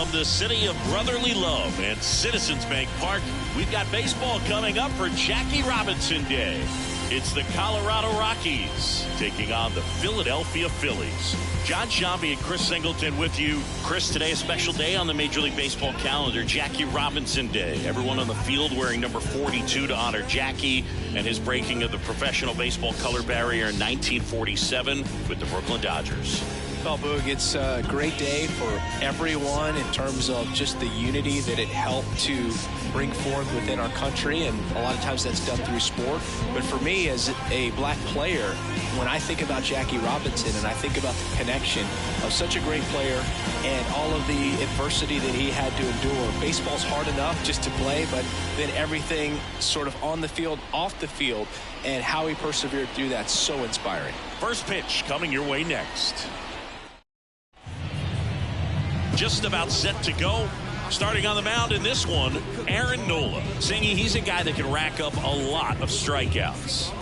From the city of brotherly love and Citizens Bank Park, we've got baseball coming up for Jackie Robinson Day. It's the Colorado Rockies taking on the Philadelphia Phillies. John Sciambi and Chris Singleton with you. Chris, today a special day on the Major League Baseball calendar, Jackie Robinson Day. Everyone on the field wearing number 42 to honor Jackie and his breaking of the professional baseball color barrier in 1947 with the Brooklyn Dodgers. Well, Boog, it's a great day for everyone in terms of just the unity that it helped to bring forth within our country, and a lot of times that's done through sport. But for me, as a black player, when I think about Jackie Robinson and I think about the connection of such a great player and all of the adversity that he had to endure, baseball's hard enough just to play, but then everything sort of on the field, off the field, and how he persevered through that, so inspiring. First pitch coming your way next. Just about set to go. Starting on the mound in this one, Aaron Nola. Singy, he's a guy that can rack up a lot of strikeouts.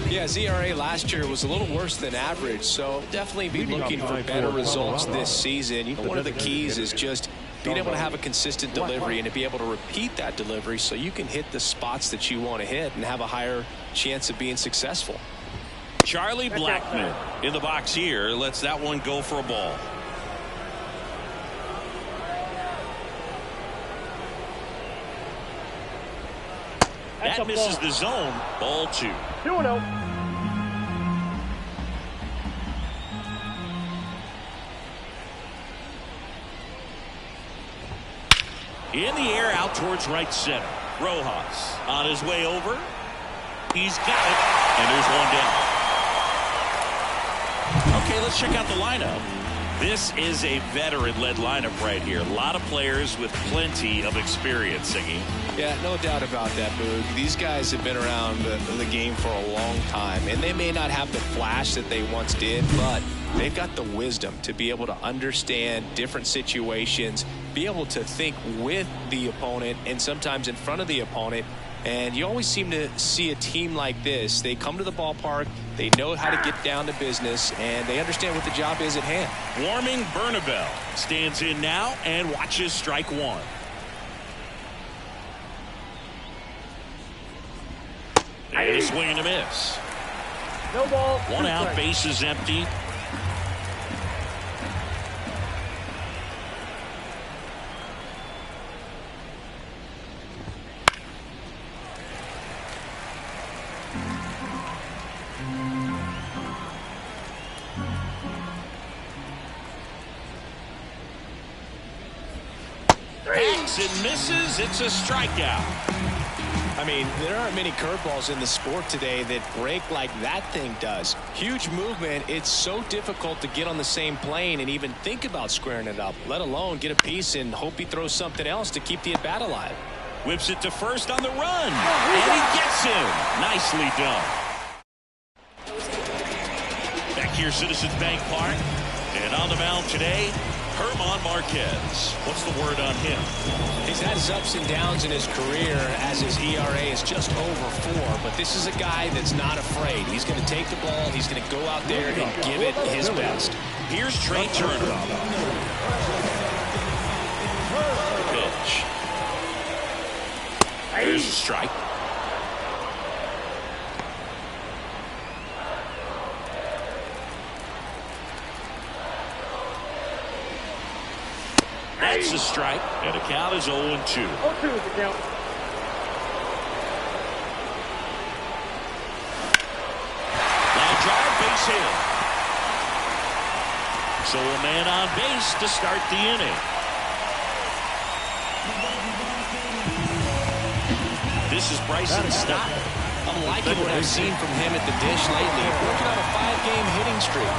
Yeah, his ERA last year was a little worse than average, so definitely be looking for better results this season. You know, one of the keys is just being able to have a consistent delivery and to be able to repeat that delivery so you can hit the spots that you want to hit and have a higher chance of being successful. Charlie Blackmon in the box here lets that one go for a ball. That misses the zone. Ball 2. 2-0. In the air out towards right center. Rojas on his way over. He's got it. And there's one down. Okay, let's check out the lineup. This is a veteran-led lineup right here. A lot of players with plenty of experience, Singy. Yeah, no doubt about that, Boog. These guys have been around the game for a long time, and they may not have the flash that they once did, but they've got the wisdom to be able to understand different situations, be able to think with the opponent and sometimes in front of the opponent. And you always seem to see a team like this. They come to the ballpark, they know how to get down to business, and they understand what the job is at hand. Warming Bernabel stands in now and watches strike 1. And a swing and a miss. No ball. 1 out, base is empty. And misses. It's a strikeout. I mean, there aren't many curveballs in the sport today that break like that thing does. Huge movement. It's so difficult to get on the same plane and even think about squaring it up, let alone get a piece and hope he throws something else to keep the at-bat alive. Whips it to first on the run. And he gets him. Nicely done. Back here, Citizens Bank Park. And on the mound today, Herman Marquez. What's the word on him? He's had his ups and downs in his career as his ERA is just over 4, but this is a guy that's not afraid. He's going to take the ball, he's going to go out there and give it his best. Here's Trey Turner. Pitch. There's a strike. That's a strike, and the count is 0-2. 0-2 is the count. Line drive, base hit. So a man on base to start the inning. This is Bryson Stott. I'm liking what I've seen from him at the dish lately. Working on a 5-game hitting streak.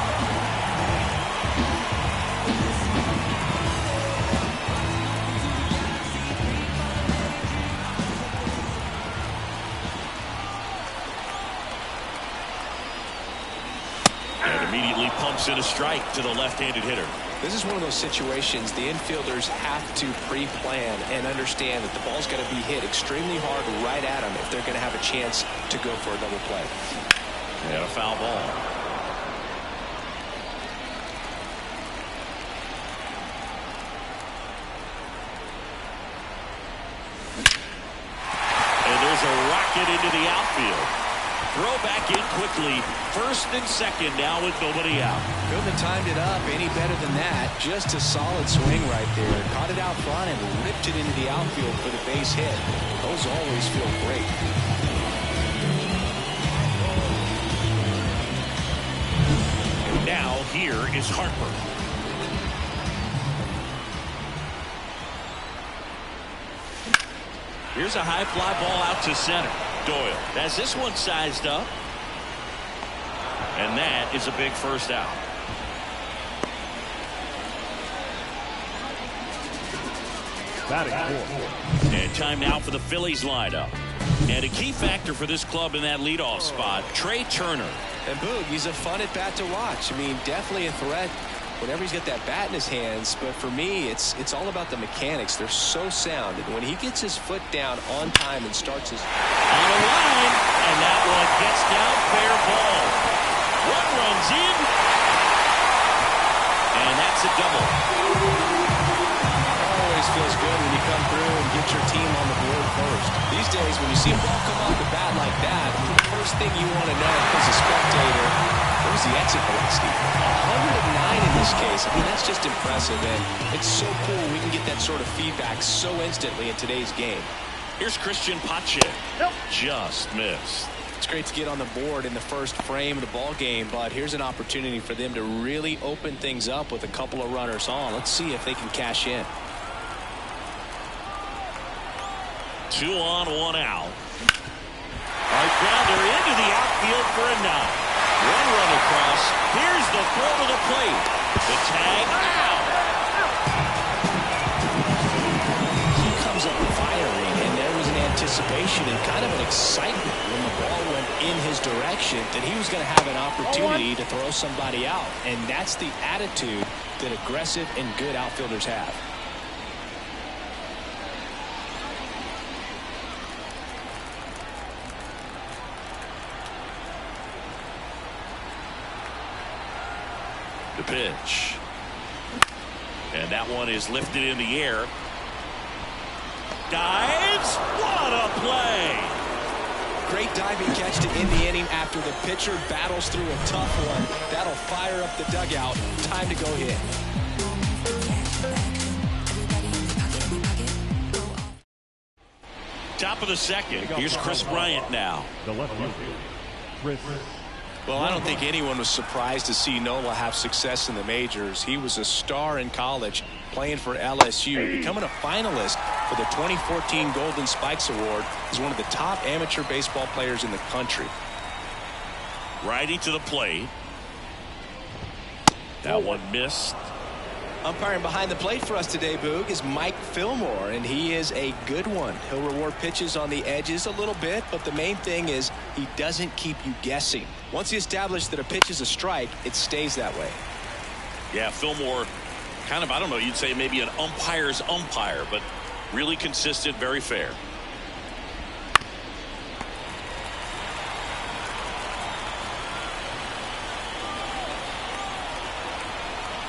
Immediately pumps in a strike to the left-handed hitter. This is one of those situations the infielders have to pre-plan and understand that the ball's got to be hit extremely hard right at them if they're going to have a chance to go for a double play. And a foul ball. the outfield. Throw back in quickly. First and second now with nobody out. Couldn't have timed it up any better than that. Just a solid swing right there. Caught it out front and ripped it into the outfield for the base hit. Those always feel great. Now here is Harper. Here's a high fly ball out to center. Doyle has this one sized up. And that is a big first out. Batting fourth. And time now for the Phillies lineup. And a key factor for this club in that leadoff spot, Trey Turner. And Boog, he's a fun at bat to watch. I mean, definitely a threat whenever he's got that bat in his hands. But for me, it's all about the mechanics. They're so sound. And when he gets his foot down on time and starts his... On the line, and that one gets down, fair ball. One runs in, and that's a double. Always feels good when you come through and get your team on the board first. These days, when you see a ball come off the bat like that, the first thing you want to know as a spectator, what was the exit velocity? 109 in this case. I mean, that's just impressive, and it's so cool we can get that sort of feedback so instantly in today's game. Here's Christian Pache. Nope. Just missed. It's great to get on the board in the first frame of the ball game, but here's an opportunity for them to really open things up with a couple of runners on. Let's see if they can cash in. 2 on, 1 out. Hard grounder into the outfield for a knock. One run across. Here's the throw to the plate. The tag out. He comes up firing, and there was an anticipation and kind of an excitement when the ball went in his direction that he was going to have an opportunity to throw somebody out. And that's the attitude that aggressive and good outfielders have. The pitch. And that one is lifted in the air. Dives. What a play. Great diving catch to end the inning after the pitcher battles through a tough one. That'll fire up the dugout. Time to go hit. Top of the second. Here's Chris Bryant now. The left fielder, Chris. Well, I don't think anyone was surprised to see Nola have success in the majors. He was a star in college, playing for LSU, becoming a finalist for the 2014 Golden Spikes Award. He's one of the top amateur baseball players in the country. Righty to the plate. That one missed. Umpiring behind the plate for us today, Boog, is Mike Fillmore, and he is a good one. He'll reward pitches on the edges a little bit, but the main thing is he doesn't keep you guessing. Once he establishes that a pitch is a strike, it stays that way. Yeah, Fillmore, kind of, I don't know, you'd say maybe an umpire's umpire, but really consistent, very fair.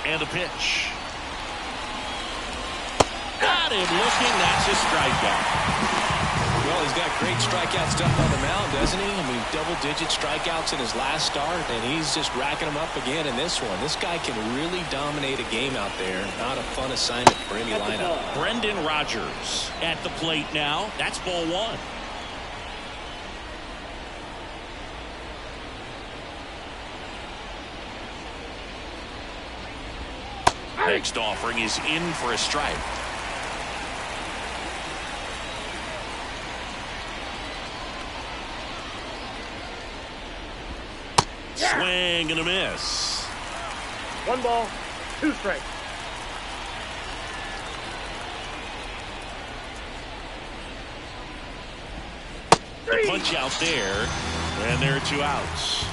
And a pitch. Got him looking. That's a strikeout. Well, he's got great strikeout stuff on the mound, doesn't he? I mean, double-digit strikeouts in his last start, and he's just racking them up again in this one. This guy can really dominate a game out there. Not a fun assignment for any lineup. Brendan Rodgers at the plate now. That's ball one. Next offering is in for a strike. Swing and a miss. 1 ball, 2 strikes. The punch out there, and there are 2 outs.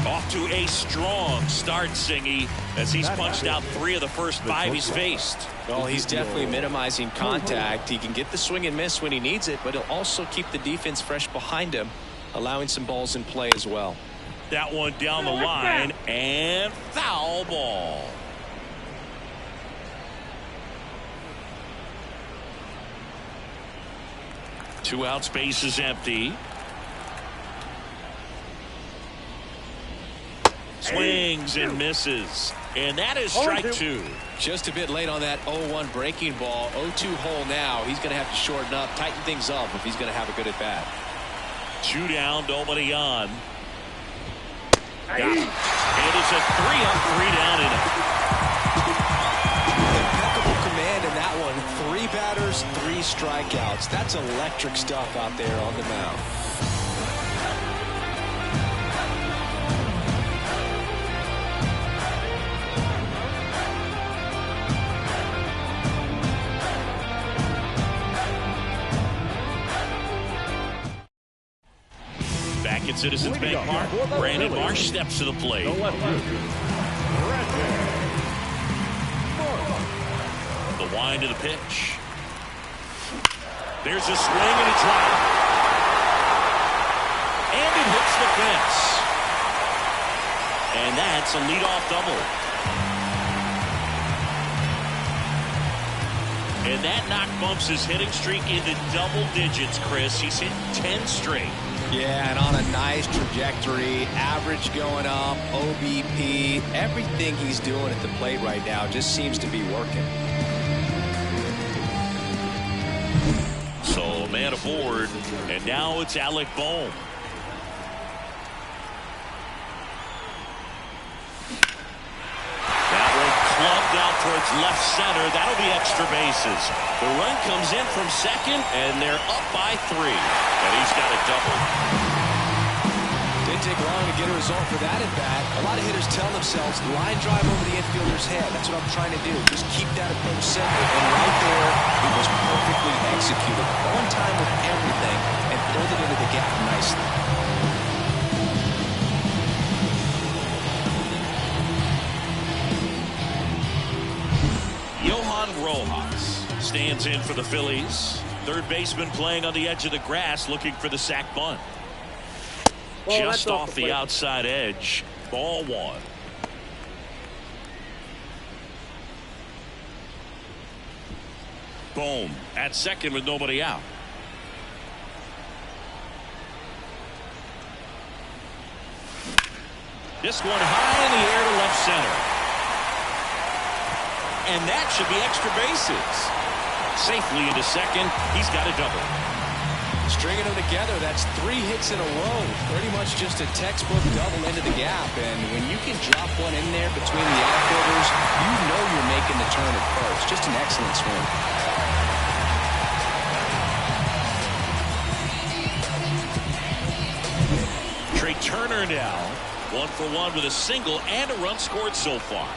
Off to a strong start, Singy, as he's punched out 3 of the first 5 he's faced. Well, he's definitely minimizing contact. He can get the swing and miss when he needs it, but he'll also keep the defense fresh behind him, allowing some balls in play as well. That one down the line, and foul ball. Two outs, base is empty. swings and misses. And that is strike two. Just a bit late on that 0-1 breaking ball. 0-2 hole now. He's going to have to shorten up, tighten things up if he's going to have a good at bat. 2 down, nobody on. Got it. It is a 3-up, 3 down inning. Impeccable command in that one. 3 batters, 3 strikeouts. That's electric stuff out there on the mound. Back at Citizens Bank Park, Brandon Marsh steps to the plate. The wind of the pitch. There's a swing and a drive. And it hits the fence. And that's a leadoff double. And that knock bumps his hitting streak into double digits, Chris. He's hit 10 straight. Yeah, and on a nice trajectory, average going up, OBP, everything he's doing at the plate right now just seems to be working. So a man aboard, and now it's Alec Bohm. That one clubbed out towards left center. That'll be extra bases. The run comes in from second, and they're up by 3. And he's got a double. Didn't take long to get a result for that at bat. A lot of hitters tell themselves, line drive over the infielder's head. That's what I'm trying to do. Just keep that approach simple. And right there, it was perfectly executed. On time with everything, and pulled it into the gap nicely. Johan Rojas stands in for the Phillies. Third baseman playing on the edge of the grass, looking for the sac bunt. Just off the outside edge. Ball 1. Boom at second with nobody out. This one high in the air to left center. And that should be extra bases. Safely into second. He's got a double. Stringing them together, that's 3 hits in a row. Pretty much just a textbook double into the gap. And when you can drop one in there between the outfielders, you know you're making the turn at first. Just an excellent swing. Trey Turner now 1 for 1 with a single and a run scored so far.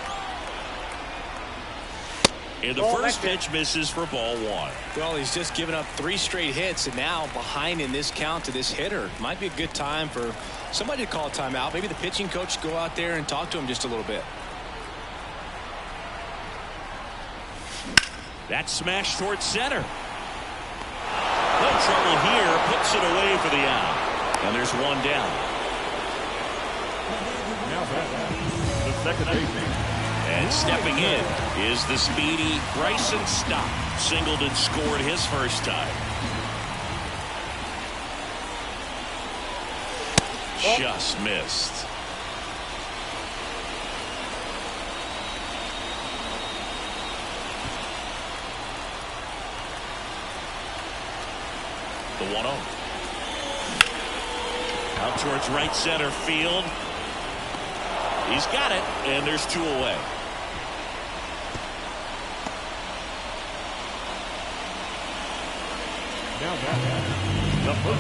And the first pitch misses for ball 1. Well, he's just given up 3 straight hits, and now behind in this count to this hitter. Might be a good time for somebody to call a timeout. Maybe the pitching coach go out there and talk to him just a little bit. That smash towards center. No trouble here. Puts it away for the out. And there's 1 down. Now back, the second baseman. And stepping in is the speedy Bryson Stott. Singled and scored his first time. Just missed. The 1-0. Out towards right center field. He's got it, and there's 2 away.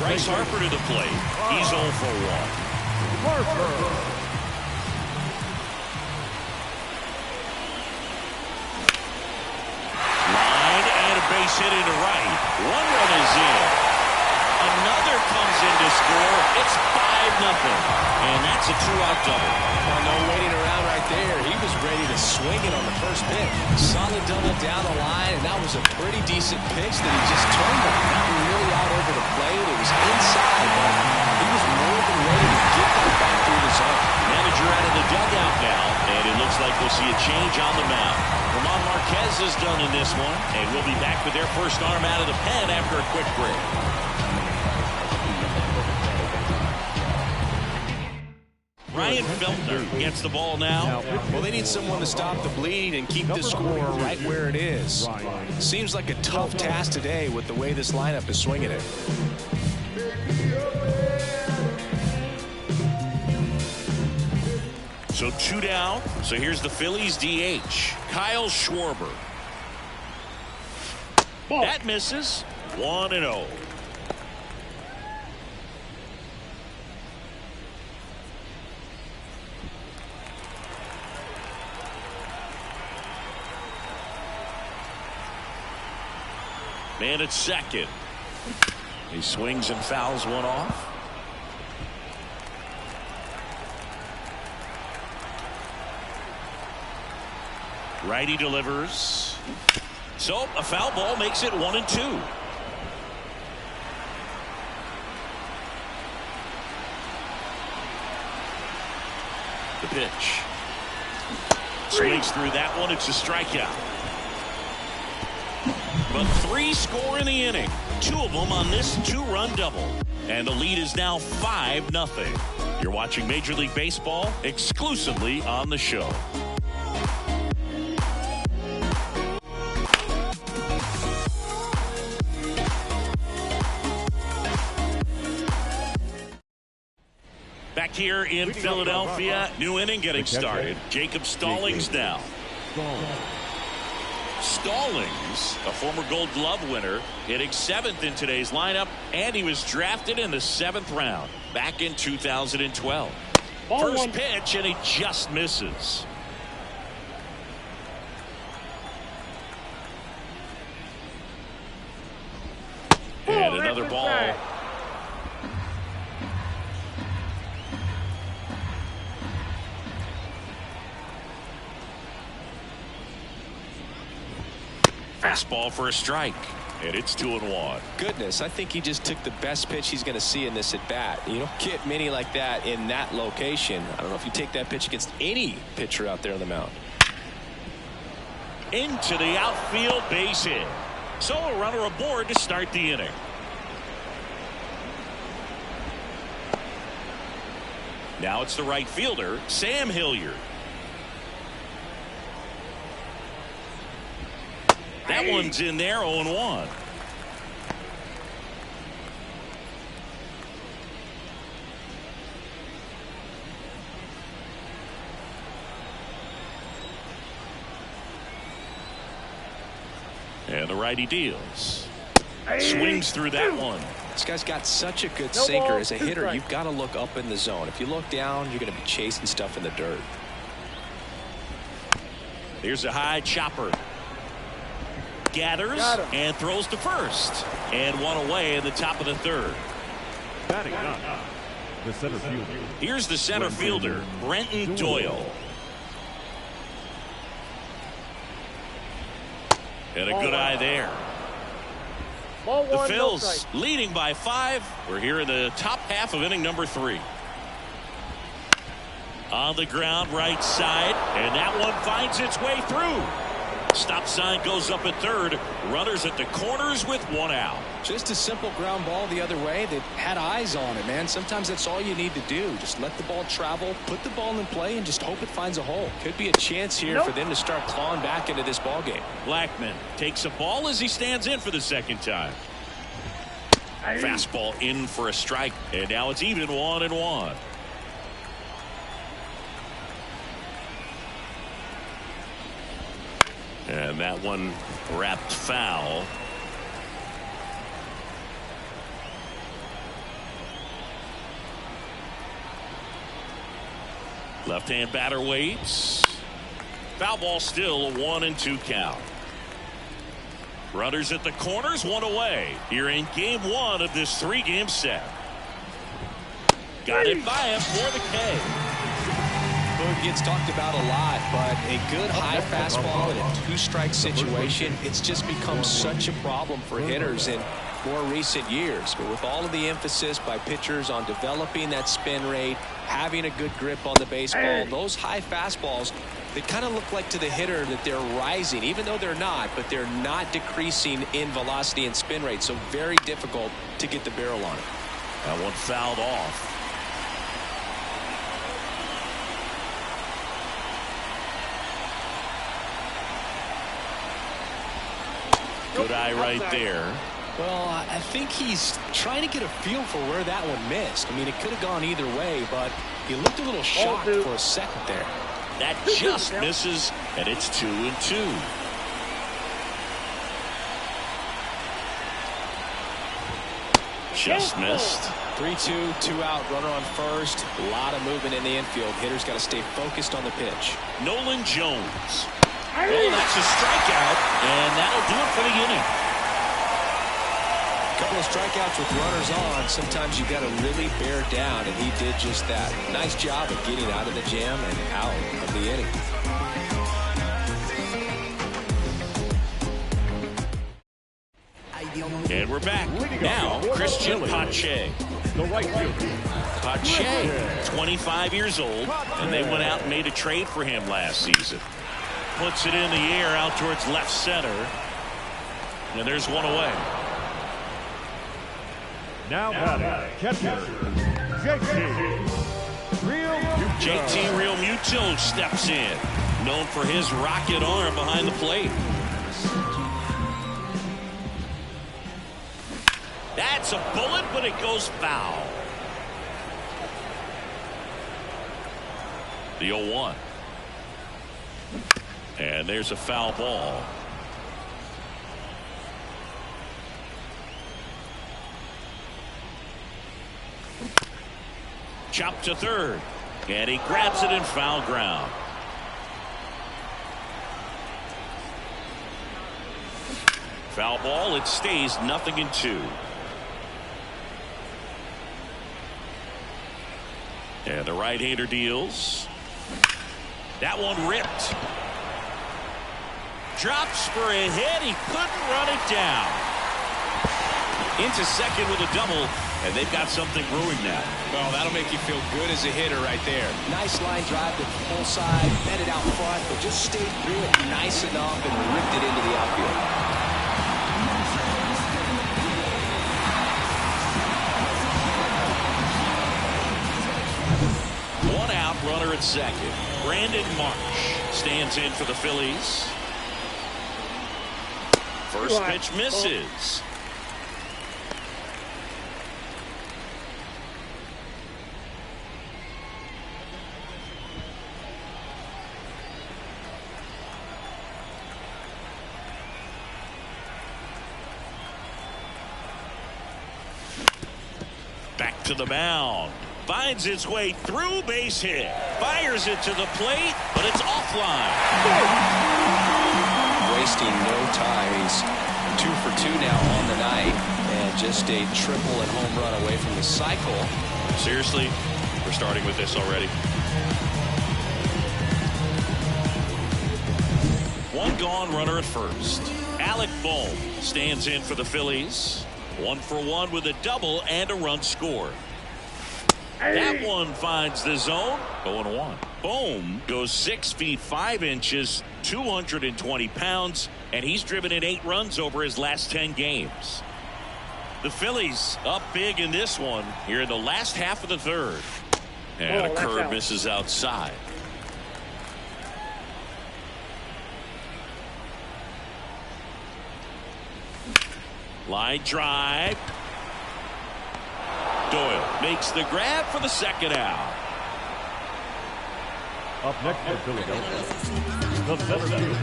Bryce Harper to the plate. He's 0 for 1. Line and a base hit into right. 1 run is in. Another comes in to score. It's 5-0. And that's a 2-out double. Well, no waiting around right there. He was ready to swing it on the first pitch. Solid double down the line, and that was a pretty decent pitch that he just turned on. Not really out over the plate. It was inside, but he was more than ready to get that back through the zone. Manager out of the dugout now, and it looks like we'll see a change on the mound. Ramon Marquez is done in this one, and we'll be back with their first arm out of the pen after a quick break. Ryan Feltner gets the ball now. Well, they need someone to stop the bleed and keep the score right where it is. Seems like a tough task today with the way this lineup is swinging it. So 2 down. So here's the Phillies DH, Kyle Schwarber. That misses. 1-0. Man at second. He swings and fouls one off. Righty delivers. So a foul ball makes it 1-2. The pitch. Swings through that one. It's a strikeout. But 3 score in the inning. 2 of them on this 2-run double. And the lead is now 5-0. You're watching Major League Baseball exclusively on the show. Back here in Philadelphia, new inning getting started. Jacob Stallings now. Stallings, a former Gold Glove winner, hitting 7th in today's lineup, and he was drafted in the 7th round back in 2012. First pitch, and he just misses. And another ball. Fastball for a strike, and it's 2-1. Goodness, I think he just took the best pitch he's going to see in this at bat. You don't get many like that in that location. I don't know if you take that pitch against any pitcher out there on the mound. Into the outfield, base hit. So a runner aboard to start the inning. Now it's the right fielder, Sam Hilliard. That one's in there, 0-1. And the righty deals. Swings through that one. This guy's got such a good sinker. As a hitter, you've got to look up in the zone. If you look down, you're going to be chasing stuff in the dirt. Here's a high chopper. Gathers and throws to first. And one away in the top of the 3rd. Batting up, the center fielder. Here's the center fielder, Brenton Doyle. And a good eye there. The Phils leading by 5. We're here in the top half of inning number 3. On the ground, right side, and that one finds its way through. Stop sign goes up at 3rd. Runners at the corners with 1 out. Just a simple ground ball the other way. They had eyes on it, man. Sometimes that's all you need to do. Just let the ball travel, put the ball in play, and just hope it finds a hole. Could be a chance here for them to start clawing back into this ball game. Blackman takes a ball as he stands in for the 2nd time. Fastball in for a strike, and now it's even 1-1. And that one wrapped foul. Left-hand batter waits. Foul ball, still a 1-2 count. Runners at the corners, 1 away. Here in game 1 of this 3-game set. Got it by him for the K. It gets talked about a lot, but a good high fastball in a 2-strike situation, it's just become such a problem for hitters in more recent years. But with all of the emphasis by pitchers on developing that spin rate, having a good grip on the baseball, those high fastballs, they kind of look like to the hitter that they're rising, even though they're not, but they're not decreasing in velocity and spin rate. So very difficult to get the barrel on it. That one fouled off. Good eye right there. Well, I think he's trying to get a feel for where that one missed. I mean, it could have gone either way, but he looked a little shocked for a second there. That just misses, and it's 2-2. Just missed. 3-2, 2 out, runner on first. A lot of movement in the infield. Hitter's got to stay focused on the pitch. Nolan Jones. Oh, that's a strikeout, and that'll do it for the inning. A couple of strikeouts with runners on. Sometimes you got to really bear down, and he did just that. Nice job of getting out of the jam and out of the inning. And we're back. Now, Christian Pache. The right fielder. Pache, 25 years old, and they went out and made a trade for him last season. Puts it in the air out towards left center. And there's one away. Now batting, catcher, JT Realmuto steps in, known for his rocket arm behind the plate. That's a bullet, but it goes foul. The 0-1. And there's a foul ball. Chopped to third, and he grabs it in foul ground. Foul ball. It stays 0-2. And the right-hander deals. That one ripped. Drops for a hit. He couldn't run it down. Into second with a double, and they've got something brewing now. Well, that'll make you feel good as a hitter right there. Nice line drive to the full side, met it out front, but just stayed through it nice enough and ripped it into the outfield. One out, runner at second. Brandon Marsh stands in for the Phillies. First pitch misses. Back to the mound. Finds its way through, base hit. Fires it to the plate, but it's offline. Wasting no time. He's 2 for 2 now on the night, and just a triple and home run away from the cycle. Seriously, we're starting with this already. One gone, runner at first. Alec Bohm stands in for the Phillies. 1 for 1 with a double and a run scored. That one finds the zone. 0-1. Bohm goes 6 feet 5 inches, 220 pounds, and he's driven in 8 runs over his last 10 games. The Phillies up big in this one here in the last half of the third. And a curve misses outside. Line drive. Doyle makes the grab for the second out. Up next for Philadelphia, the center fielder,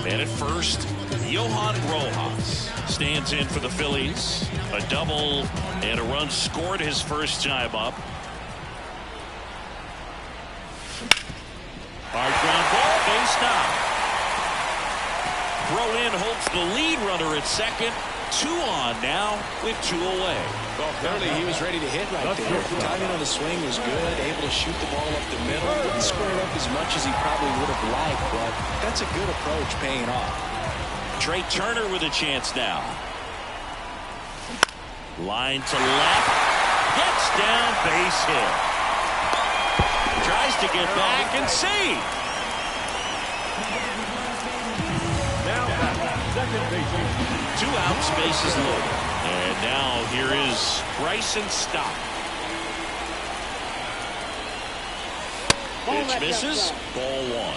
Man at first, Johan Rojas stands in for the Phillies. A double and a run scored his first time up. Hard ground ball, base knock. Throw in holds the lead runner at second. 2 on now with 2 away. Well, clearly he was ready to hit right there. Timing on the swing was good. Able to shoot the ball up the middle. Didn't square it up as much as he probably would have liked, but that's a good approach paying off. Trey Turner with a chance now. Line to left. Gets down, base hit. Tries to get back and save. second baseman. 2 outs, bases loaded. And now here is Bryson Stott. Pitch misses. Ball 1.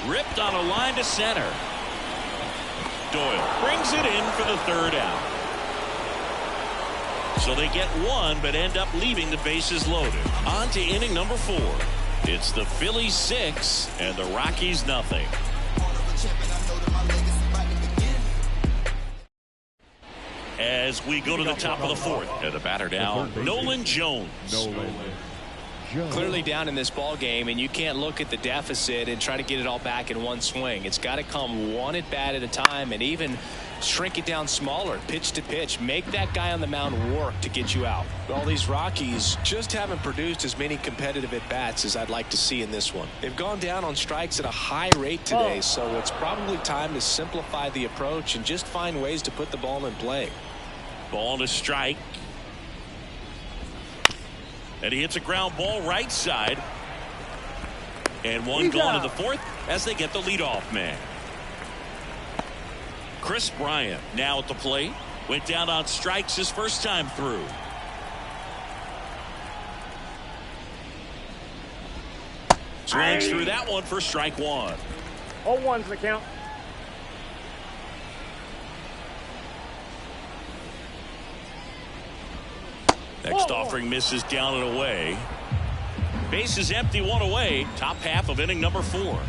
Ripped on a line to center. Doyle brings it in for the third out. So they get one, but end up leaving the bases loaded. On to inning number 4. It's the Phillies 6 and the Rockies nothing. As we go to the top of the 4th, and the batter now, Nolan Jones. Clearly down in this ball game, and you can't look at the deficit and try to get it all back in one swing. It's got to come one at bat at a time, and even shrink it down smaller, pitch to pitch. Make that guy on the mound work to get you out. Well, these Rockies just haven't produced as many competitive at bats as I'd like to see in this one. They've gone down on strikes at a high rate today, so it's probably time to simplify the approach and just find ways to put the ball in play. Ball to strike. And he hits a ground ball right side. And one gone in the 4th as they get the leadoff man. Chris Bryant now at the plate. Went down on strikes his first time through. Swings through that one for strike 1. 0-1's the count. Next offering misses down and away. Base is empty, 1 away. Top half of inning number 4.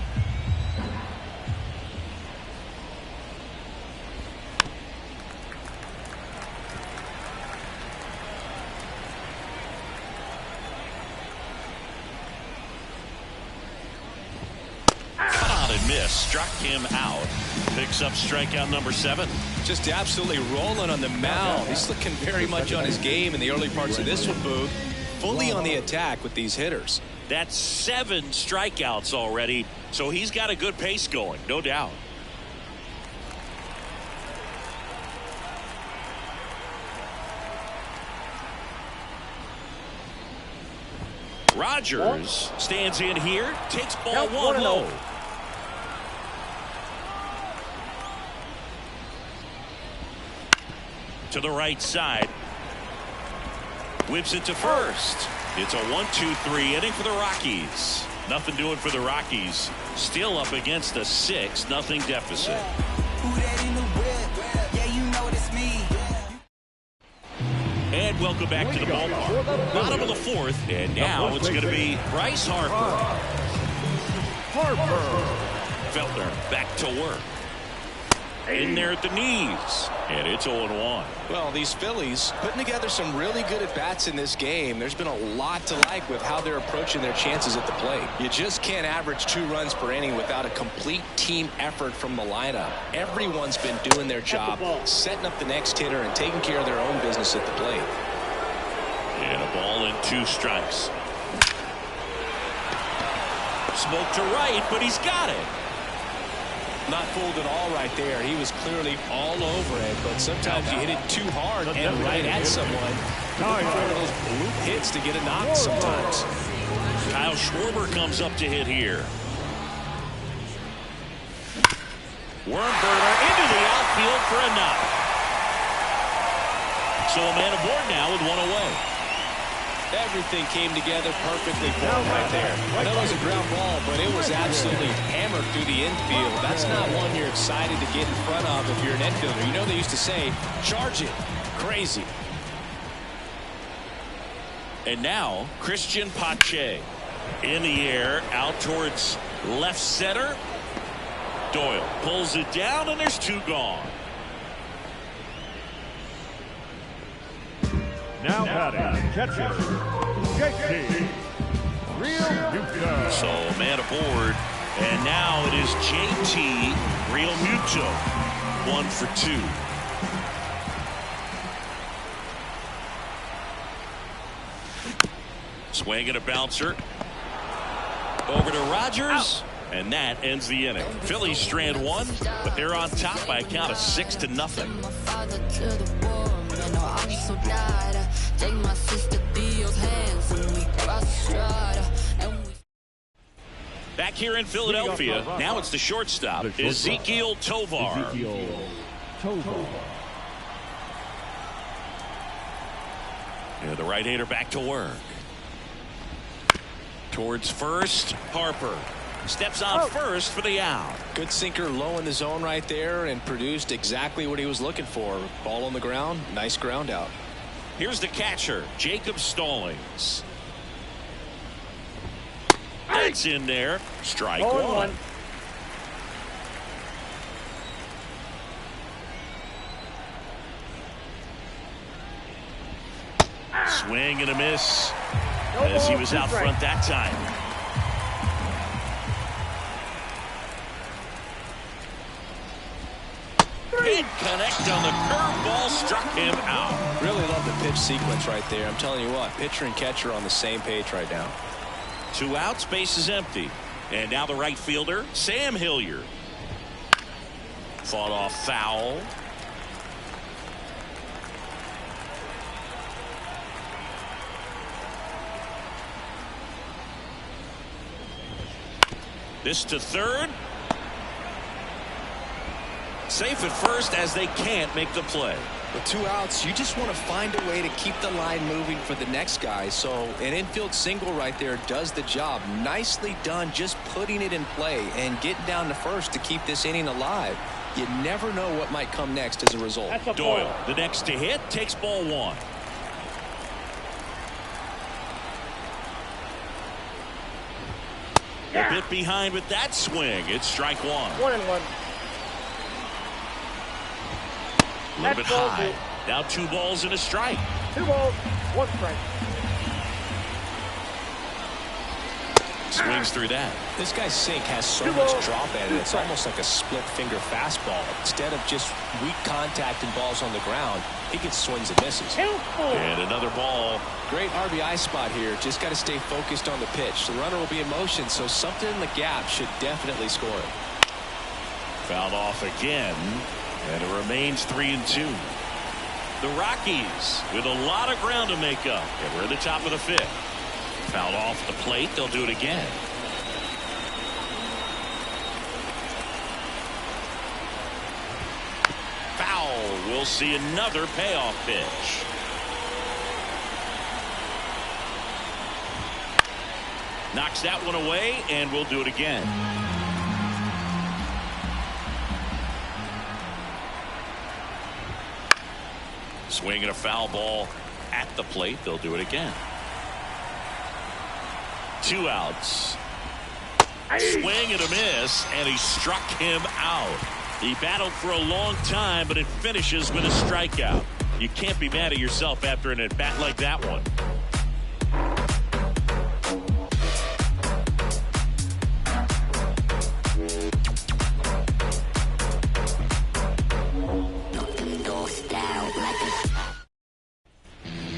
Struck him out. Picks up strikeout number 7. Just absolutely rolling on the mound. He's looking very much on his game in the early parts of this one, Boog. Fully on the attack with these hitters. That's 7 strikeouts already, so he's got a good pace going, no doubt. Rogers stands in here, takes ball 1 low. To the right side. Whips it to first. It's a 1-2-3 inning for the Rockies. Nothing doing for the Rockies. Still up against a 6-0 deficit. And welcome back to the ballpark. Bottom of the 4th, and now it's going to be Bryce Harper. Feltner back to work. In there at the knees, and it's 0-1. Well, these Phillies putting together some really good at-bats in this game. There's been a lot to like with how they're approaching their chances at the plate. You just can't average 2 runs per inning without a complete team effort from the lineup. Everyone's been doing their job, setting up the next hitter and taking care of their own business at the plate. And a ball and 2 strikes. Smoke to right, but he's got it. Not fooled at all right there. He was clearly all over it, but sometimes you hit it too hard and right at someone. One of those loop hits to get a knock sometimes. Kyle Schwarber comes up to hit here. Wormburner into the outfield for a knock. So a man aboard now with 1 away. Everything came together perfectly for him right there. I know it was a ground ball, but it was absolutely hammered through the infield. That's not one you're excited to get in front of if you're an infielder. You know they used to say, charge it. Crazy. And now, Christian Pache in the air, out towards left center. Doyle pulls it down, and there's 2 gone. Now batting, catcher, JT Realmuto. So a man aboard, and now it is JT Realmuto. 1 for 2. Swing and a bouncer. Over to Rogers. And that ends the inning. Phillies strand 1, but they're on top by a count of 6-0. Back here in Philadelphia, now it's the shortstop, Ezequiel Tovar. And the right-hander back to work. Towards first, Harper. Steps on first for the out. Good sinker low in the zone right there and produced exactly what he was looking for. Ball on the ground. Nice ground out. Here's the catcher, Jacob Stallings. It's in there. Strike one. Swing and a miss as he was out front that time. Can't connect on the curveball, struck him out. Really love the pitch sequence right there. I'm telling you what, pitcher and catcher on the same page right now. 2 outs, base is empty. And now the right fielder, Sam Hilliard. Fought off foul. This to third. Safe at first as they can't make the play. With 2 outs, you just want to find a way to keep the line moving for the next guy. So an infield single right there does the job. Nicely done, just putting it in play and getting down to first to keep this inning alive. You never know what might come next as a result. Doyle, the next to hit, takes ball 1. A bit behind with that swing. It's strike 1. 1-1. A little bit high. Now 2 balls and a strike. 2 balls, 1 strike. Swings through that. This guy's sink has so much drop at it. It's almost like a split finger fastball. Instead of just weak contact and balls on the ground, he gets swings and misses. And another ball. Great RBI spot here. Just got to stay focused on the pitch. The runner will be in motion, so something in the gap should definitely score it. Fouled off again, and it remains 3-2. The Rockies with a lot of ground to make up, and we're at the top of the 5th. Fouled off the plate. They'll do it again. Foul. We'll see another payoff pitch. Knocks that one away, and we'll do it again. Swinging a foul ball at the plate. They'll do it again. 2 outs. Swing and a miss, and he struck him out. He battled for a long time, but it finishes with a strikeout. You can't be mad at yourself after an at-bat like that one.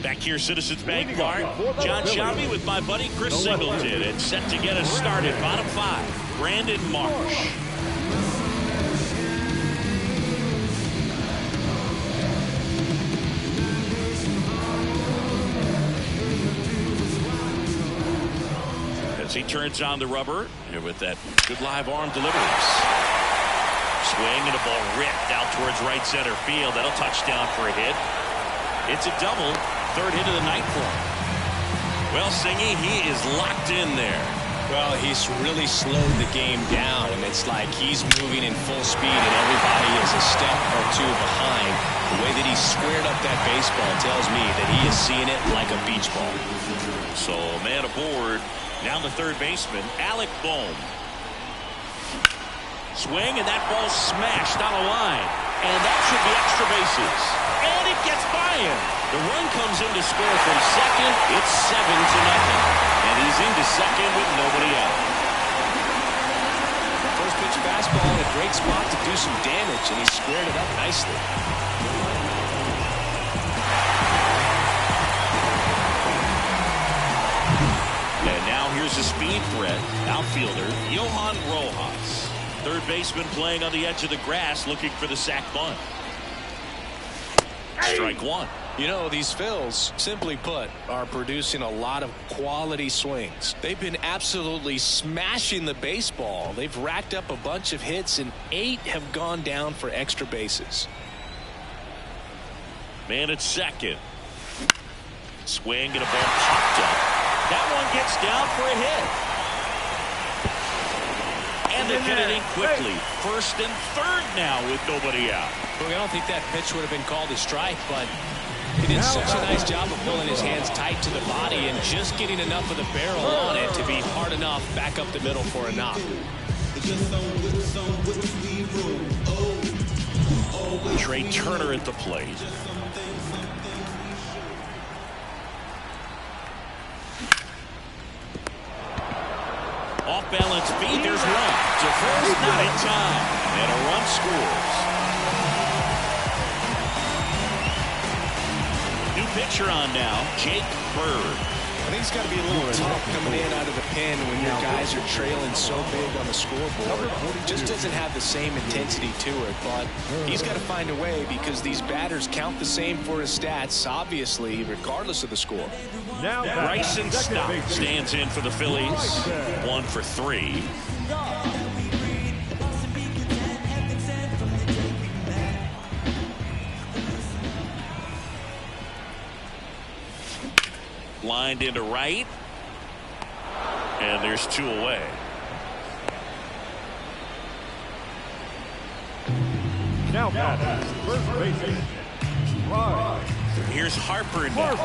Back here, Citizens Bank Park. John Shelby with my buddy Chris Singleton, and set to get us started. Bottom 5, Brandon Marsh. As he turns on the rubber, and with that good live arm deliveries. Swing and a ball ripped out towards right center field. That'll touch down for a hit. It's a double. 3rd hit of the night for him. Well, Singy, he is locked in there. Well, he's really slowed the game down, and it's like he's moving in full speed, and everybody is a step or 2 behind. The way that he squared up that baseball tells me that he is seeing it like a beach ball. So, man aboard. Now the third baseman, Alec Bohm. Swing, and that ball smashed on a line. And that should be extra bases. And it gets by him. The run comes in to score from second. It's 7-0. And he's into second with nobody out. First pitch fastball in a great spot to do some damage, and he squared it up nicely. And now here's a speed threat. Outfielder, Johan Rojas. Third baseman playing on the edge of the grass, looking for the sac bunt. Strike 1. You know, these Phils, simply put, are producing a lot of quality swings. They've been absolutely smashing the baseball. They've racked up a bunch of hits, and 8 have gone down for extra bases. Man at second. Swing and a ball popped up. That one gets down for a hit. And to get it in quickly. First and third now with nobody out. Look, I don't think that pitch would have been called a strike, but he did such a nice job of pulling his hands tight to the body and just getting enough of the barrel on it to be hard enough back up the middle for a knock. Trey Turner at the plate. Off balance feed, there's one. To first, not in time. And a run scores. New pitcher on now, Jake Bird. I think it's got to be a little tough coming in out of the pen when your guys are trailing so big on the scoreboard. Just doesn't have the same intensity to it, but he's got to find a way because these batters count the same for his stats, obviously, regardless of the score. Now Bryson Stott stands in for the Phillies. 1 for 3. Lined into right. And there's 2 away. Now batting, first baseman, Ryan. Here's Harper now.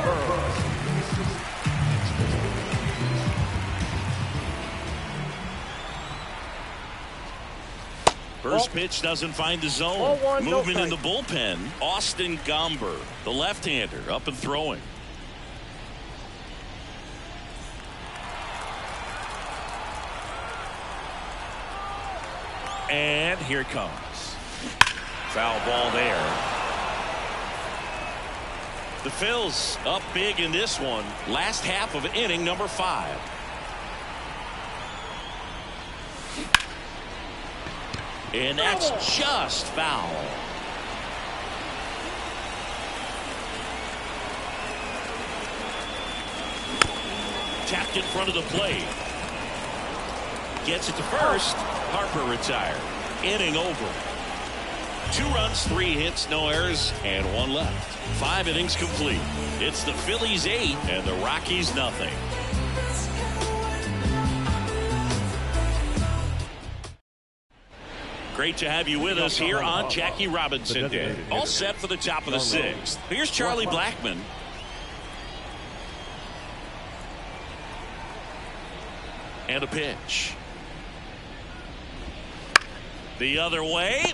First pitch doesn't find the zone. Moving in the bullpen, Austin Gomber, the left-hander, up and throwing. And here it comes. Foul ball there. The Phils up big in this one. Last half of inning number 5. And that's just foul. Tapped in front of the plate. Gets it to first. Harper retired. Inning over. 2 runs, 3 hits, no errors, and 1 left. 5 innings complete. It's the Phillies 8 and the Rockies nothing. Great to have you with us here on Jackie Robinson Day. All set for the top of the 6th. Here's Charlie Blackmon. And a pitch. The other way.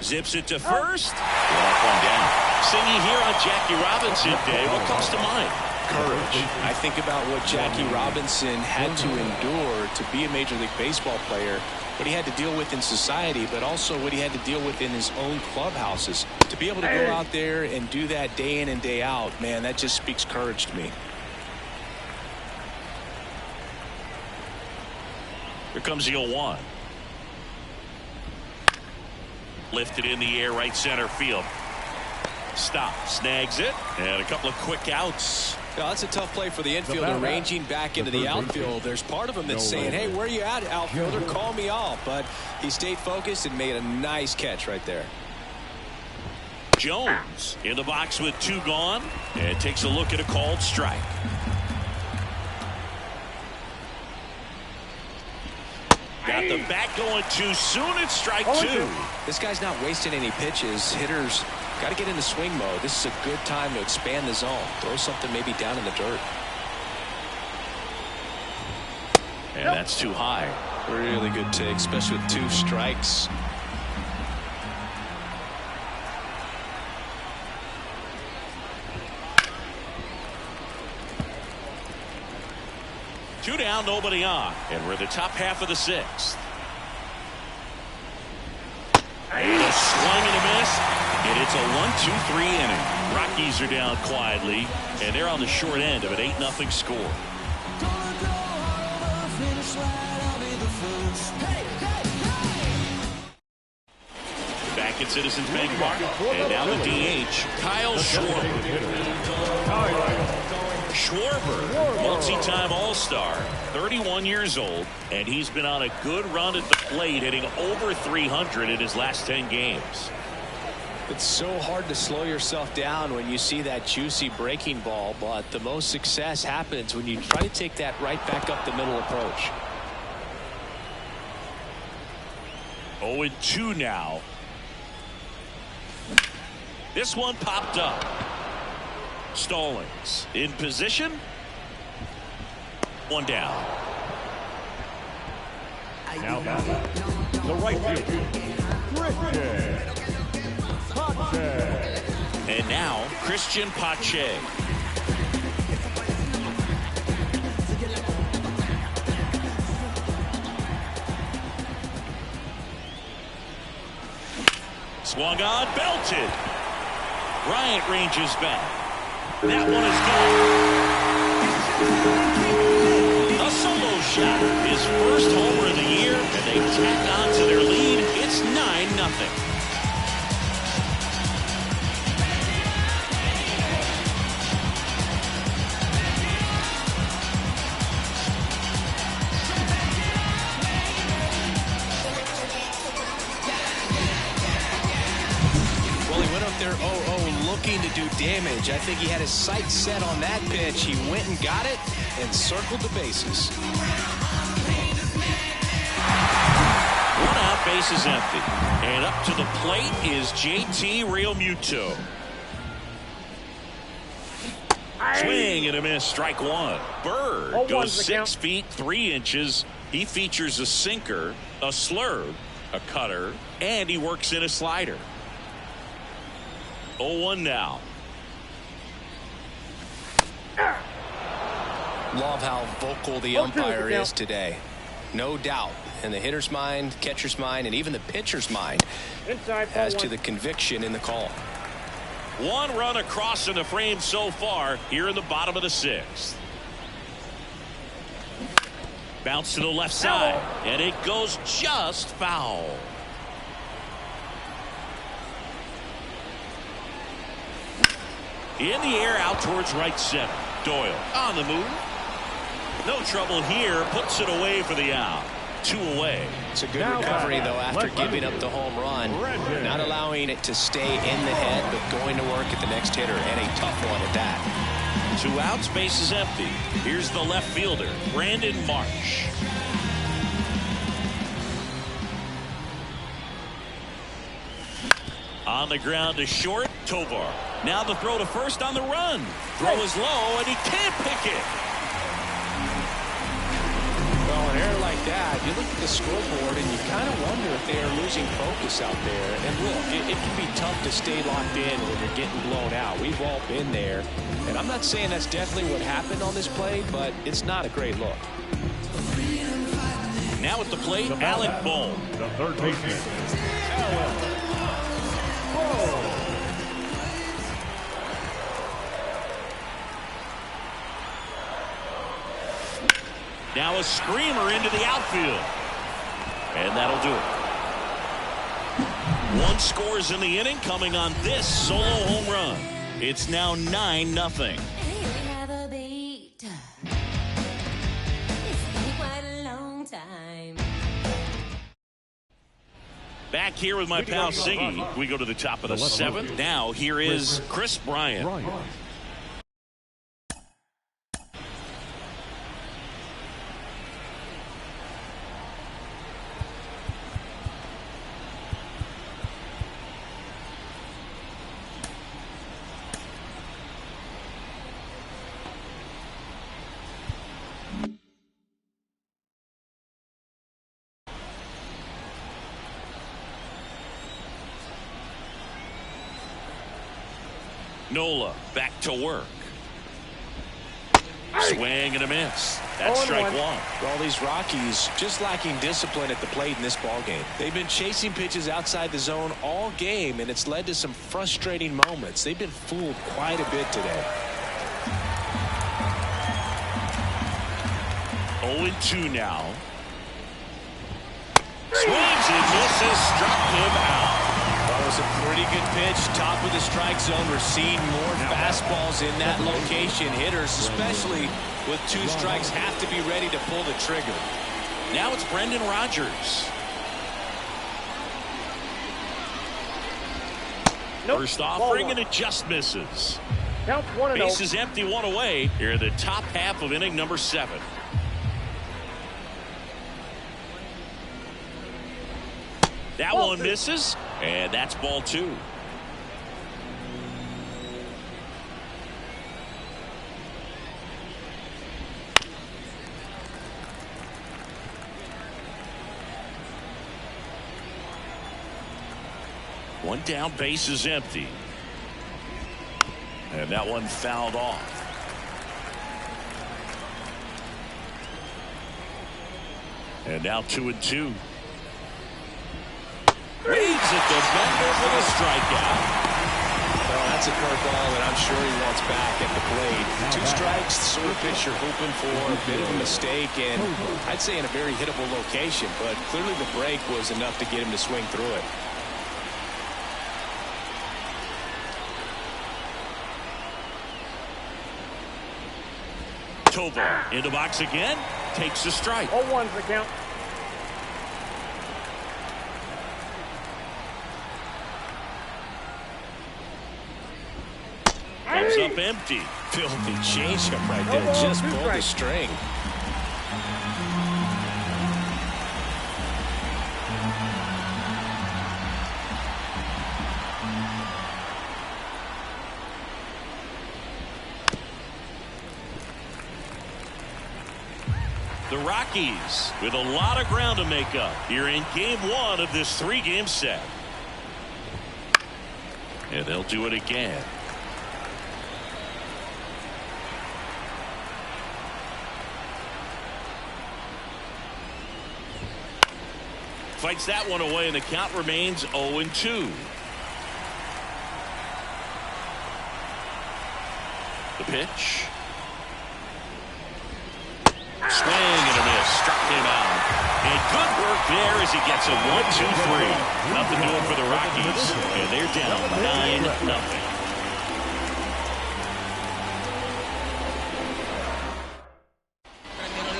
Zips it to first. Walk one down. Singing here on Jackie Robinson Day. What comes to mind? Courage. I think about what Jackie Robinson had to endure to be a Major League Baseball player, what he had to deal with in society, but also what he had to deal with in his own clubhouses. To be able to go out there and do that day in and day out, man, that just speaks courage to me. Here comes the 0-1. Lifted in the air, right center field. Stop, snags it, and a couple of quick outs. Now, that's a tough play for the infielder, ranging back into the outfield. There's part of him that's saying, hey, where you at, outfielder? Call me off. But he stayed focused and made a nice catch right there. Jones in the box with 2 gone, and takes a look at a called strike. Got the bat going too soon. It's strike 2. This guy's not wasting any pitches. Hitters got to get into swing mode. This is a good time to expand the zone. Throw something maybe down in the dirt. And that's too high. Really good take, especially with 2 strikes. Two down, nobody on, and we're the top half of the 6th. And a swing and a miss, and it's a 1-2-3 inning. Rockies are down quietly, and they're on the short end of an 8-0 score. Back at Citizens Bank Park, and now the DH, Kyle Schwarber. Schwarber, multi-time All-Star, 31 years old, and he's been on a good run at the plate, hitting over 300 in his last 10 games. It's so hard to slow yourself down when you see that juicy breaking ball, but the most success happens when you try to take that right back up the middle approach. 0-2 now. This one popped up. Stallings in position. One down. Now the right fielder, Pache. And now Christian Pache. Swung on, belted. Bryant ranges back. That one is gone. A solo shot. His first homer of the year, and they tack on to their lead. It's 9-0. They're 0-0 looking to do damage. I think he had his sights set on that pitch. He went and got it and circled the bases. One out, bases empty. And up to the plate is JT Realmuto. Swing and a miss, strike one. Bird goes 6 feet 3 inches. He features a sinker, a slurve, a cutter, and he works in a slider. 0-1 now. Love how vocal the umpire is today. No doubt in the hitter's mind, catcher's mind, and even the pitcher's mind as to the conviction in the call. One run across in the frame so far here in the bottom of the 6th. Bounce to the left side, and it goes just foul. In the air out towards right center. Doyle on the move. No trouble here. Puts it away for the out. 2 away. It's a good recovery, though, after giving up the home run. Not allowing it to stay in the head, but going to work at the next hitter, and a tough one at that. 2 outs, base is empty. Here's the left fielder, Brandon Marsh. On the ground to short, Tovar. Now the throw to first on the run. Throw is low, and he can't pick it. Well, an error like that, you look at the scoreboard, and you kind of wonder if they are losing focus out there. And look, it can be tough to stay locked in when you're getting blown out. We've all been there. And I'm not saying that's definitely what happened on this play, but it's not a great look. Now at the plate, Alec Bohm. The third baseman, Now a screamer into the outfield. And that'll do it. 1 scores in the inning coming on this solo home run. It's now 9-0. Back here with my pal Siggy. We go to the top of the 7th. Now here is Chris Bryant. Nola back to work. Swing and a miss. That's strike 1. Well, these Rockies just lacking discipline at the plate in this ballgame. They've been chasing pitches outside the zone all game, and it's led to some frustrating moments. They've been fooled quite a bit today. 0-2 now. Swings and misses, struck him out. That was a pretty good pitch, top of the strike zone. We're seeing more fastballs in that location. Hitters, especially with 2 strikes, have to be ready to pull the trigger. Now it's Brendan Rodgers. First offering, and it just misses. Base is empty, 1 away. Here in the top half of inning number 7. That one misses, and that's ball 2. One down, base is empty. And that one fouled off. And now 2-2. Reads at the bender for the strikeout. Well, that's a curveball that I'm sure he wants back at the plate. 2 strikes, the sort of pitch you're hoping for, a bit of a mistake, and I'd say in a very hittable location, but clearly the break was enough to get him to swing through it. Tovar in the box again, takes the strike. 0-1's the count. Comes up empty. Filthy changeup right there, just pulled the string. The Rockies with a lot of ground to make up here in game 1 of this 3-game set. And they'll do it again. Fights that one away, and the count remains 0-2. The pitch. Swing and a miss. Struck him out. And good work there as he gets a 1-2-3. Nothing doing for the Rockies. And they're down 9-0.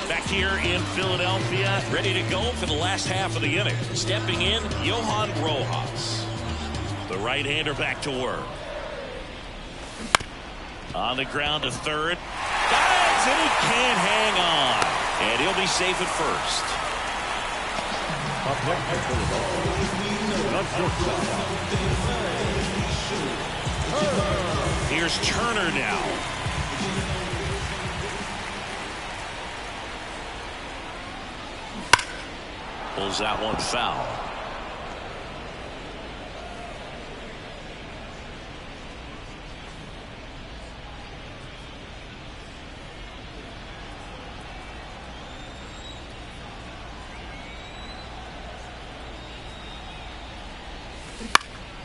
Back here in Philadelphia, ready to go for the last half of the inning. Stepping in, Johan Rojas. The right-hander back to work. On the ground to third. Dives, and he can't hang on. And he'll be safe at first. Up next for the shortstop. Here's Turner now. Pulls that one foul.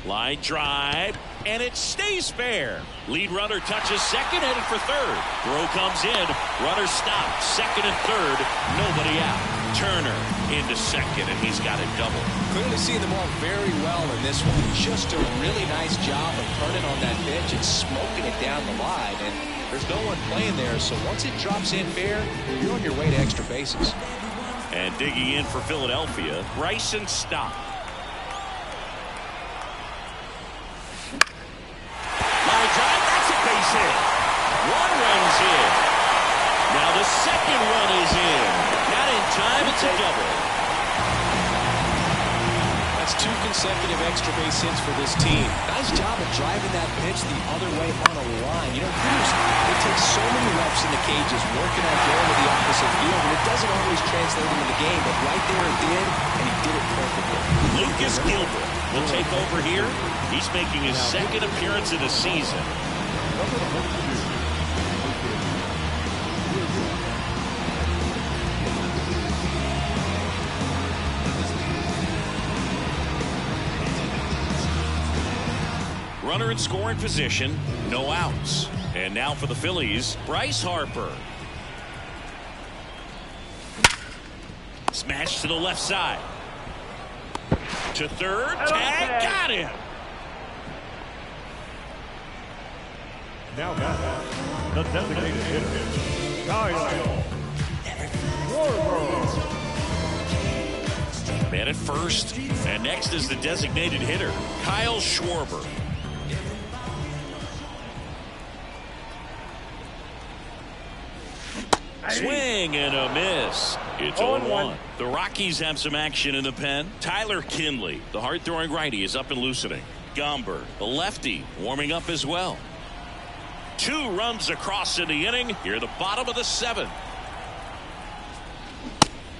Line drive, and it stays fair. Lead runner touches second, headed for third. Throw comes in, runner stopped, second and third, nobody out. Turner into second, and he's got a double. Clearly seeing the ball very well in this one. Just a really nice job of turning on that pitch and smoking it down the line. And there's no one playing there, so once it drops in fair, you're on your way to extra bases. And digging in for Philadelphia, Bryson Stott. Line drive, that's a base hit. One run's in. Now the second run is in. Not in time, it's a double. That's 2 consecutive extra base hits for this team. Nice job of driving that pitch the other way on a line. You know, Bruce, it takes so many reps in the cages working on going to the opposite field, and it doesn't always translate into the game, but right there it did, and he did it perfectly. Lucas Gilbert will take over here. He's making his second appearance of the season. Runner in scoring position, no outs. And now for the Phillies, Bryce Harper. Smash to the left side. To third, tag, got him. Now back, the designated hitter, Kyle Schwarber. Man at first, and next is the designated hitter, Kyle Schwarber. Swing and a miss. It's 0-1. The Rockies have some action in the pen. Tyler Kinley, the hard-throwing righty, is up and loosening. Gomber, the lefty, warming up as well. 2 runs across in the inning. Here at the bottom of the 7th.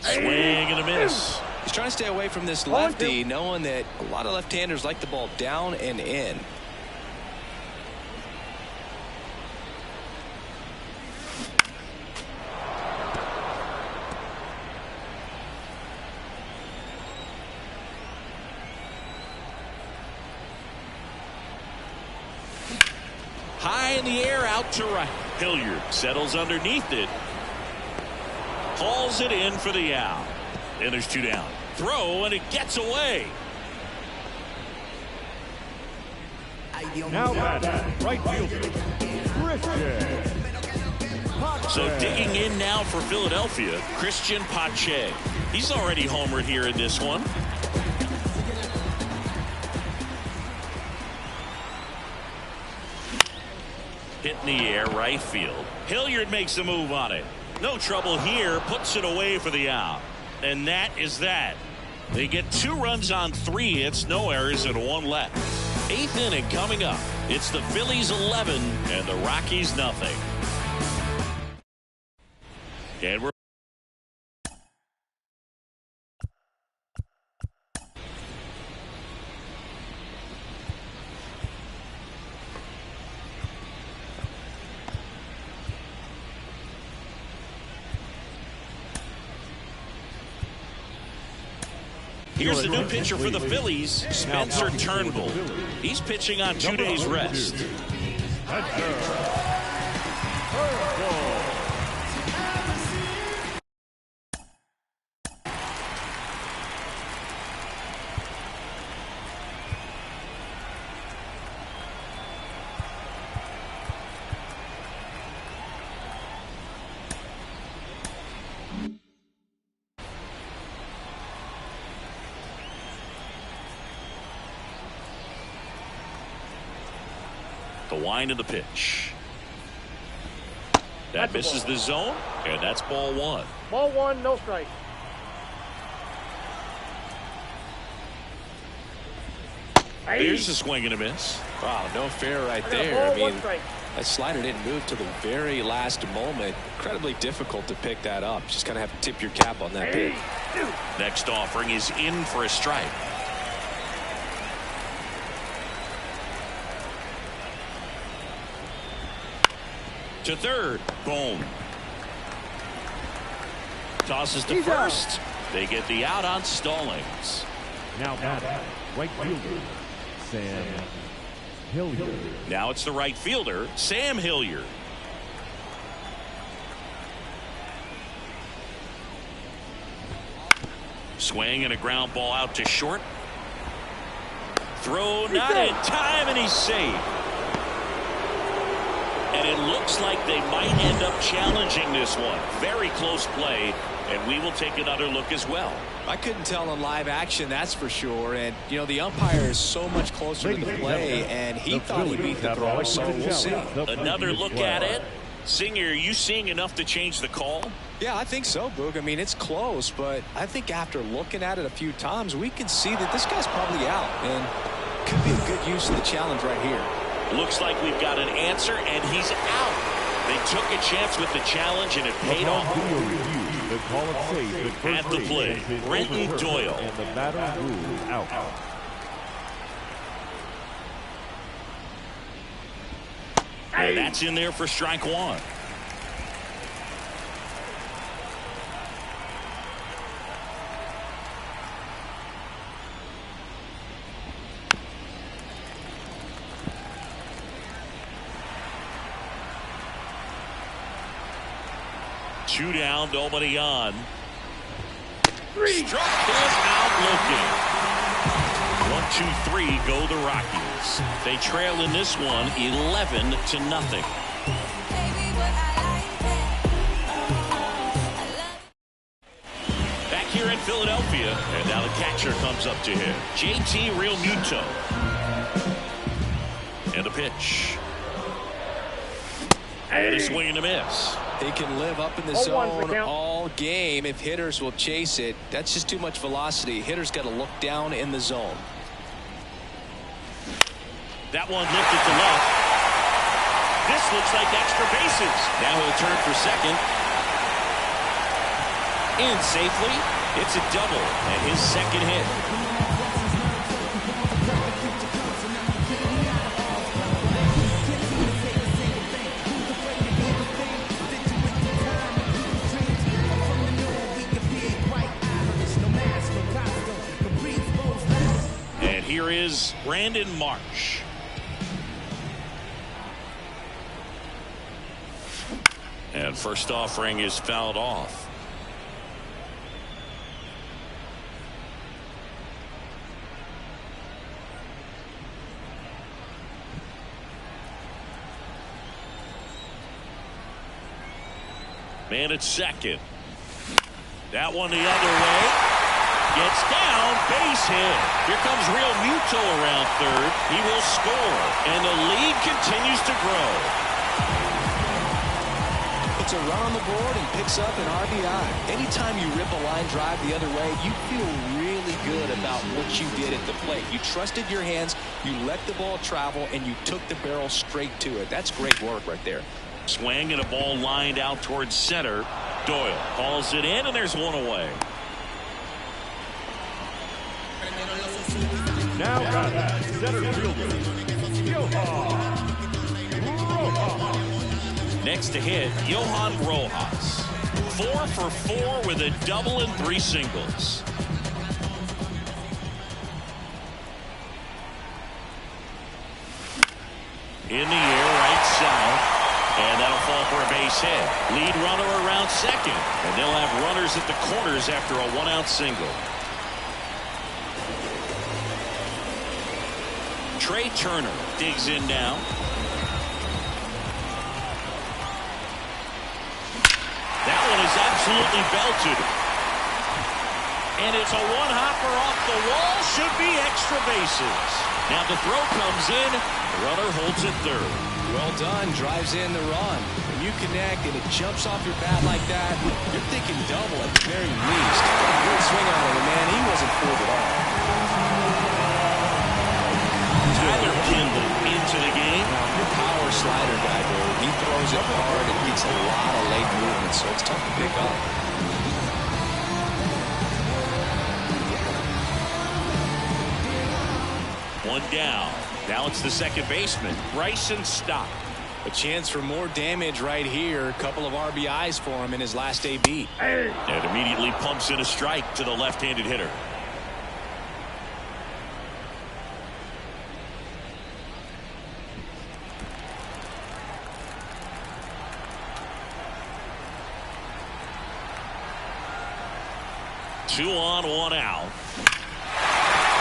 Swing and a miss. He's trying to stay away from this lefty, knowing that a lot of left-handers like the ball down and in. High in the air, out to right. Hilliard settles underneath it. Hauls it in for the out. And there's 2 down. Throw, and it gets away. Now batting, right fielder, Christian. So digging in now for Philadelphia, Christian Pache. He's already homered here in this one. Hit in the air, right field. Hilliard makes a move on it. No trouble here, puts it away for the out. And that is that. They get 2 runs on 3 hits, no errors, and 1 left. 8th inning coming up. It's the Phillies 11 and the Rockies nothing. And we're here's the new pitcher for the Phillies, Spencer Turnbull. He's pitching on 2 days rest. The wind of the pitch. That misses the zone, and that's ball 1. Ball 1, no strike. Here's a swing and a miss. Wow, no fair right there. I mean, that slider didn't move to the very last moment. Incredibly difficult to pick that up. Just kind of have to tip your cap on that pitch. Next offering is in for a strike. To third. Boom. Tosses to first. They get the out on Stallings. Now batting, right fielder, Sam Hilliard. Now it's the right fielder, Sam Hilliard. Swing and a ground ball out to short. Throw not in time, and he's safe. And it looks like they might end up challenging this one. Very close play, and we will take another look as well. I couldn't tell on live action, that's for sure. And, you know, the umpire is so much closer to the play, and he thought he beat the throw, so we'll see. Another look at it. Singer, are you seeing enough to change the call? Yeah, I think so, Boog. I mean, it's close, but I think after looking at it a few times, we can see that this guy's probably out, and could be a good use of the challenge right here. Looks like we've got an answer, and he's out. They took a chance with the challenge, and it paid off. The call it safe at the plate, Brenton Doyle. And the batter ruled out. And that's in there for strike 1. Two down, nobody on. Struck him out looking. 1, 2, 3 go the Rockies. They trail in this one 11-0. Back here in Philadelphia, and now the catcher comes up to him. JT Realmuto. And the pitch. And a swing and a miss. They can live up in the zone all game if hitters will chase it. That's just too much velocity. Hitters got to look down in the zone. That one lifted to left. This looks like extra bases. Now he'll turn for second. In safely. It's a double and his second hit. And here is Brandon Marsh. And first offering is fouled off. Man at second. That one the other way. Gets down, base hit. Here comes Real Muto around third. He will score, and the lead continues to grow. It's a run on the board and picks up an RBI. Anytime you rip a line drive the other way, you feel really good about what you did at the plate. You trusted your hands, you let the ball travel, and you took the barrel straight to it. That's great work right there. Swing and a ball lined out towards center. Doyle calls it in, and there's one away. Now got center fielder, Rojas. Next to hit, Johan Rojas. 4 for 4 with a double and 3 singles. In the air, right south. And that'll fall for a base hit. Lead runner around second. And they'll have runners at the corners after a 1-out single. Trey Turner digs in now. That one is absolutely belted. And it's a one-hopper off the wall. Should be extra bases. Now the throw comes in. The runner holds it third. Well done. Drives in the run. When you connect and it jumps off your bat like that, you're thinking double at the very least. Good swing on it, man. He wasn't fooled at all. Tyler Kimball into the game. The power slider guy, dude. He throws it hard and gets a lot of late movement, so it's tough to pick up. One down. Now it's the second baseman, Bryson Stott. A chance for more damage right here. A couple of RBIs for him in his last AB. And immediately pumps in a strike to the left-handed hitter. Two on, one out.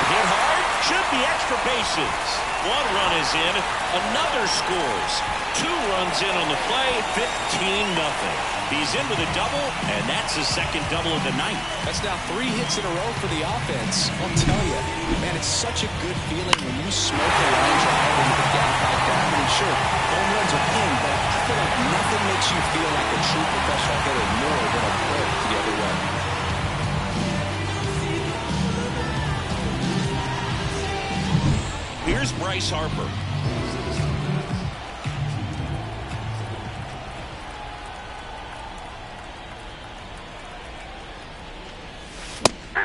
Hit hard. Should be extra bases. One run is in. Another scores. 2 runs in on the play. 15-0. He's in with a double, and that's his second double of the night. That's now 3 hits in a row for the offense. I'll tell you, man, it's such a good feeling when you smoke a line drive into the gap like that. I mean, sure, home runs are in, but I feel like nothing makes you feel like a true professional hitter more than a break the other way. Here's Bryce Harper.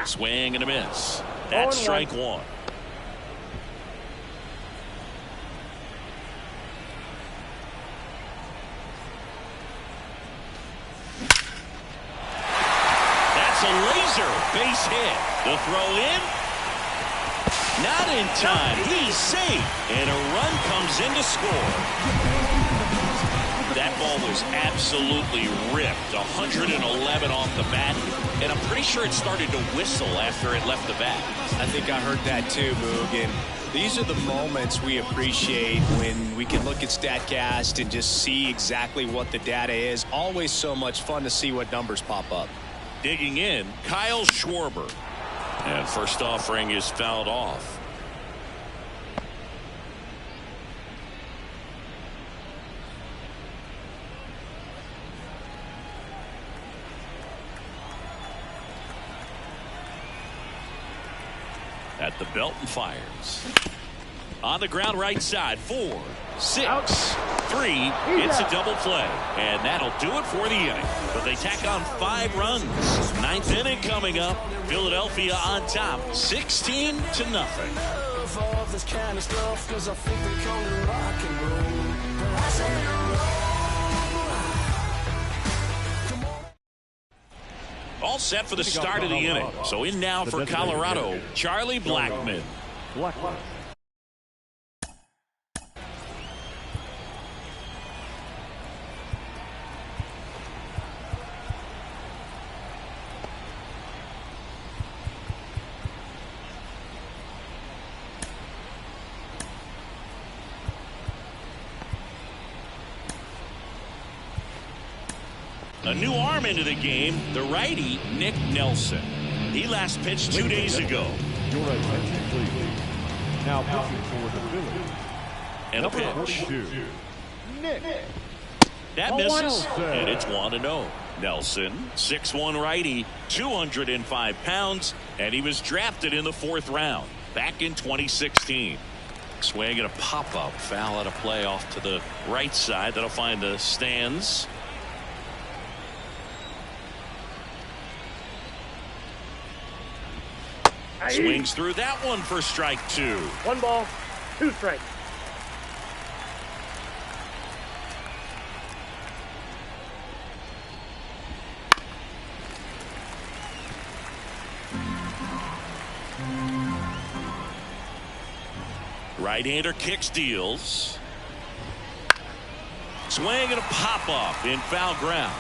Swing and a miss. That's strike one. That's a laser base hit. The throw in. Not in time. He's safe. And a run comes in to score. That ball was absolutely ripped. 111 off the bat. And I'm pretty sure it started to whistle after it left the bat. I think I heard that too, Boog. And these are the moments we appreciate when we can look at StatCast and just see exactly what the data is. Always so much fun to see what numbers pop up. Digging in, Kyle Schwarber. And first offering is fouled off. at the belt and fires. On the ground right side, 4, 6, 3. It's a double play. And that'll do it for the inning. But they tack on 5 runs. 9th inning coming up. Philadelphia on top, 16-0. All set for the start of the inning. So in now for Colorado, Charlie Blackmon. A new arm into the game, the righty, Nick Nelson. He last pitched 2 days ago. Your attention, please. Now pitching for the Phillies. And a pitch. Nick. That misses, and it's 1-0. Nelson, 6'1" righty, 205 pounds, and he was drafted in the 4th round back in 2016. Swing and a pop-up, foul at a play off to the right side. That'll find the stands. Swings through that one for strike 2. 1 ball, 2 strikes. Right-hander kicks, deals. Swing and a pop-up in foul ground.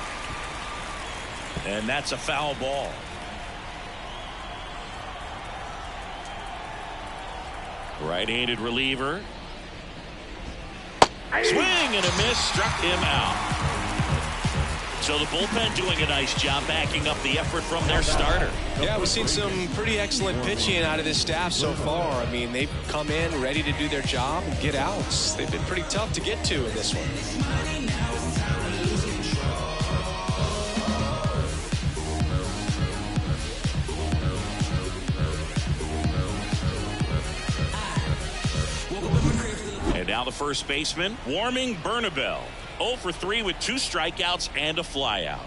And that's a foul ball. Right-handed reliever. Swing and a miss, struck him out. So the bullpen doing a nice job backing up the effort from their starter. Yeah, we've seen some pretty excellent pitching out of this staff so far. I mean, they've come in ready to do their job and get outs. They've been pretty tough to get to in this one. And now the first baseman, Warming Bernabel. 0 for 3 with 2 strikeouts and a flyout.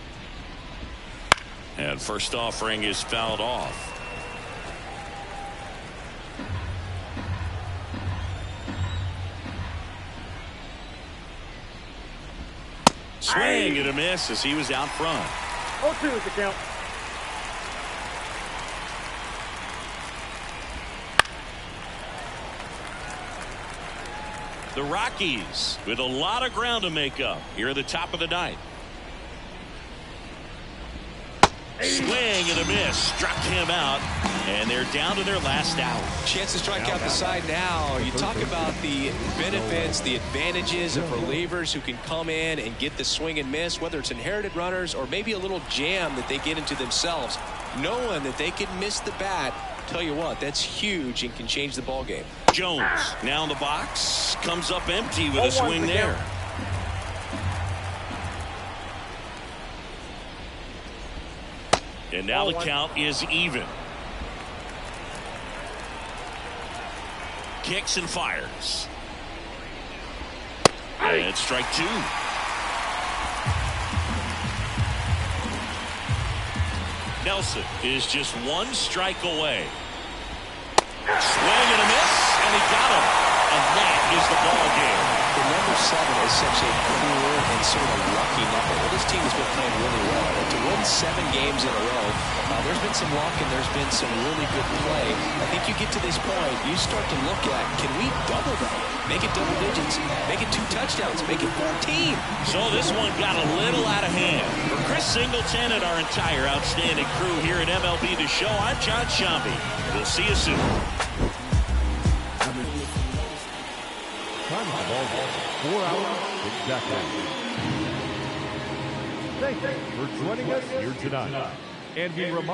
And first offering is fouled off. Swing and a miss as he was out front. 0-2 is the count. The Rockies with a lot of ground to make up here at the top of the 9th. Swing and a miss, struck him out, and they're down to their last out. Chance to strike out the side now. You talk about the benefits, the advantages of relievers who can come in and get the swing and miss, whether it's inherited runners or maybe a little jam that they get into themselves. Knowing that they can miss the bat, tell you what, that's huge and can change the ball game. Jones now in the box, comes up empty with a swing there. And now the count is even. Kicks and fires. And strike 2. Nelson is just 1 strike away. Swing and a miss, and he got him. And that is the ball game. The number 7 is such a cool and sort of lucky number. Well, this team has been playing really well. And to win 7 games in a row, there's been some luck and there's been some really good play. I think you get to this point, you start to look at, can we double that? Make it double digits, make it 2 touchdowns, make it 14. So this one got a little out of hand. For Chris Singleton and our entire outstanding crew here at MLB The Show, I'm John Shambi. We'll see you soon. Time of the ball game, 4 hours exactly. Thank you for joining us here tonight. And we remind